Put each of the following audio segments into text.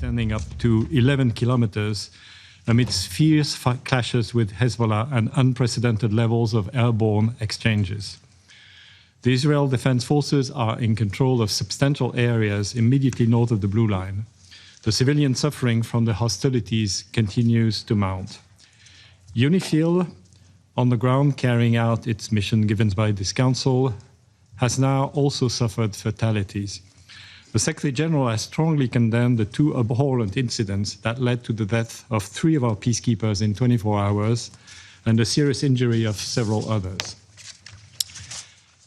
extending up to 11 kilometers amidst fierce clashes with Hezbollah and unprecedented levels of airborne exchanges. The Israel Defense Forces are in control of substantial areas immediately north of the Blue Line. The civilian suffering from the hostilities continues to mount. UNIFIL, on the ground carrying out its mission given by this council, has now also suffered fatalities. The Secretary General has strongly condemned the two abhorrent incidents that led to the death of 3 of our peacekeepers in 24 hours and the serious injury of several others.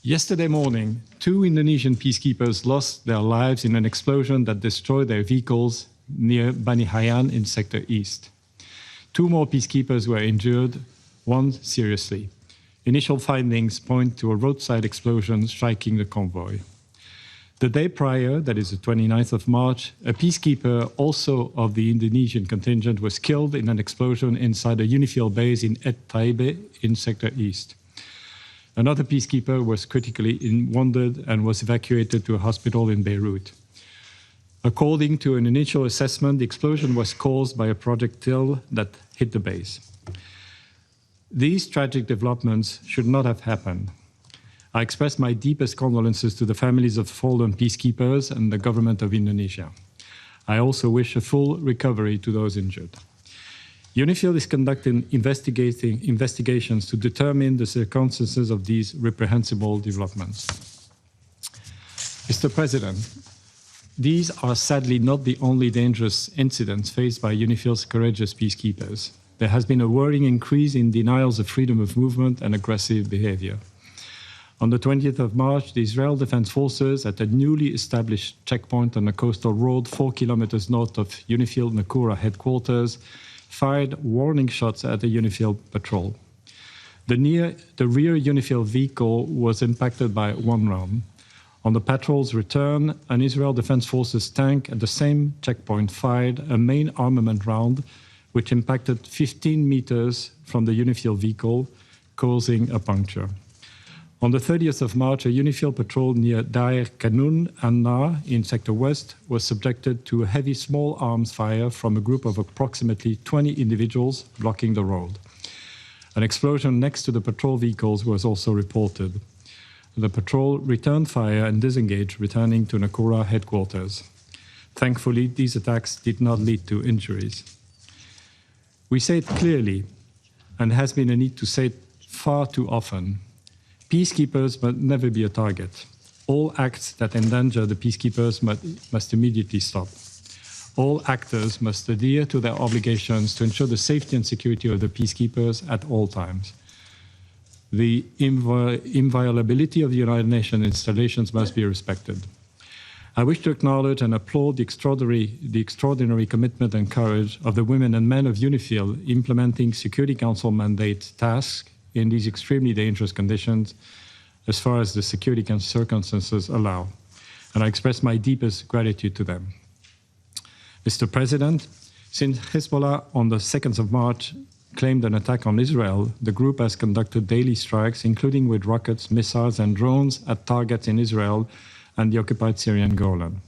Yesterday morning, 2 Indonesian peacekeepers lost their lives in an explosion that destroyed their vehicles near Bani Hayyan in Sector East. 2 more peacekeepers were injured, 1 seriously. Initial findings point to a roadside explosion striking the convoy. The day prior, that is the 29th of March, a peacekeeper, also of the Indonesian contingent, was killed in an explosion inside a UNIFIL base in Taybeh in Sector East. Another peacekeeper was critically wounded and was evacuated to a hospital in Beirut. According to an initial assessment, the explosion was caused by a projectile that hit the base. These tragic developments should not have happened. I express my deepest condolences to the families of fallen peacekeepers and the government of Indonesia. I also wish a full recovery to those injured. UNIFIL is conducting investigations to determine the circumstances of these reprehensible developments. Mr. President, these are sadly not the only dangerous incidents faced by UNIFIL's courageous peacekeepers. There has been a worrying increase in denials of freedom of movement and aggressive behavior. On the 20th of March, the Israel Defense Forces, at a newly established checkpoint on a coastal road 4 kilometers north of UNIFIL Nakura headquarters, fired warning shots at the UNIFIL patrol. The rear UNIFIL vehicle was impacted by 1 round. On the patrol's return, an Israel Defense Forces tank at the same checkpoint fired a main armament round, which impacted 15 meters from the UNIFIL vehicle, causing a puncture. On the 30th of March, a UNIFIL patrol near Dair Kanun and Nar in Sector West was subjected to a heavy small arms fire from a group of approximately 20 individuals blocking the road. An explosion next to the patrol vehicles was also reported. The patrol returned fire and disengaged, returning to Nakura headquarters. Thankfully, these attacks did not lead to injuries. We say it clearly, and has been a need to say it far too often. Peacekeepers must never be a target. All acts that endanger the peacekeepers must immediately stop. All actors must adhere to their obligations to ensure the safety and security of the peacekeepers at all times. The inviolability of the United Nations installations must be respected. I wish to acknowledge and applaud the extraordinary commitment and courage of the women and men of UNIFIL implementing Security Council mandate tasks in these extremely dangerous conditions as far as the security circumstances allow. And I express my deepest gratitude to them. Mr. President, since Hezbollah on the 2nd of March claimed an attack on Israel, the group has conducted daily strikes, including with rockets, missiles and drones at targets in Israel and the occupied Syrian Golan.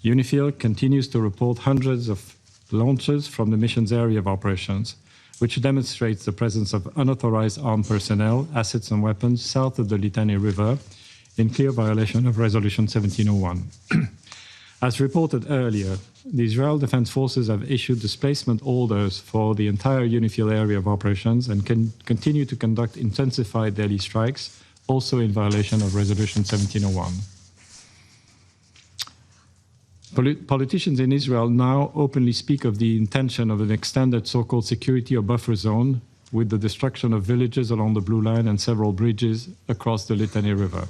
UNIFIL continues to report hundreds of launches from the mission's area of operations, which demonstrates the presence of unauthorized armed personnel, assets and weapons south of the Litani River, in clear violation of Resolution 1701. As reported earlier, the Israel Defense Forces have issued displacement orders for the entire UNIFIL area of operations and can continue to conduct intensified daily strikes, also in violation of Resolution 1701. Politicians in Israel now openly speak of the intention of an extended so-called security or buffer zone with the destruction of villages along the Blue Line and several bridges across the Litani River.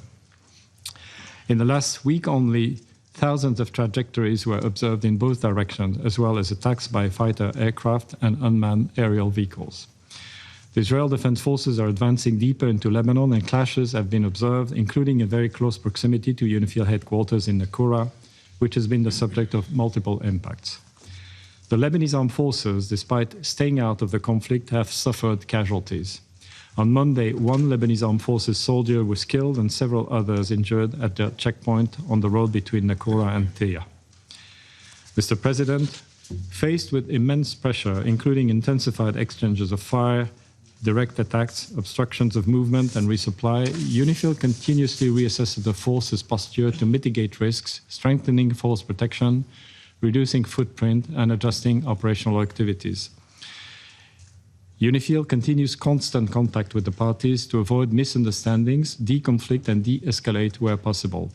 In the last week only, thousands of trajectories were observed in both directions, as well as attacks by fighter aircraft and unmanned aerial vehicles. The Israel Defense Forces are advancing deeper into Lebanon, and clashes have been observed, including in very close proximity to UNIFIL headquarters in Nakura, which has been the subject of multiple impacts. The Lebanese armed forces, despite staying out of the conflict, have suffered casualties. On Monday, 1 Lebanese armed forces soldier was killed and several others injured at the checkpoint on the road between Nakura and Taybeh. Mr. President, faced with immense pressure, including intensified exchanges of fire, direct attacks, obstructions of movement and resupply, UNIFIL continuously reassesses the force's posture to mitigate risks, strengthening force protection, reducing footprint, and adjusting operational activities. UNIFIL continues constant contact with the parties to avoid misunderstandings, de-conflict, and de-escalate where possible.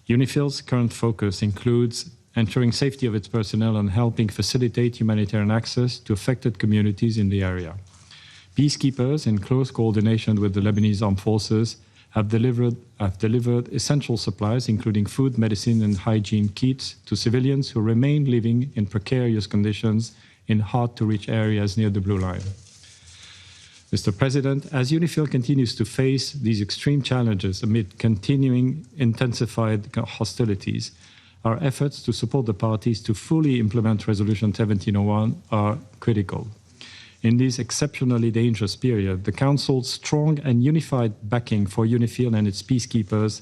UNIFIL's current focus includes ensuring safety of its personnel and helping facilitate humanitarian access to affected communities in the area. Peacekeepers, in close coordination with the Lebanese armed forces, have delivered essential supplies, including food, medicine, and hygiene kits, to civilians who remain living in precarious conditions in hard-to-reach areas near the Blue Line. Mr. President, as UNIFIL continues to face these extreme challenges amid continuing intensified hostilities, our efforts to support the parties to fully implement Resolution 1701 are critical. In this exceptionally dangerous period, the Council's strong and unified backing for UNIFIL and its peacekeepers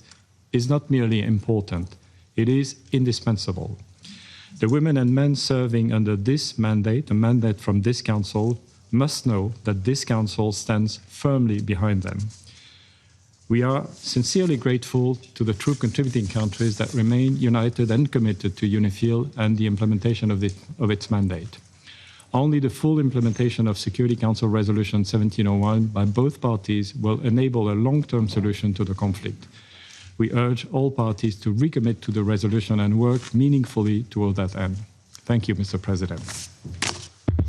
is not merely important, it is indispensable. The women and men serving under this mandate, a mandate from this Council, must know that this Council stands firmly behind them. We are sincerely grateful to the troop contributing countries that remain united and committed to UNIFIL and the implementation of its mandate. Only the full implementation of Security Council Resolution 1701 by both parties will enable a long-term solution to the conflict. We urge all parties to recommit to the resolution and work meaningfully toward that end. Thank you, Mr. President.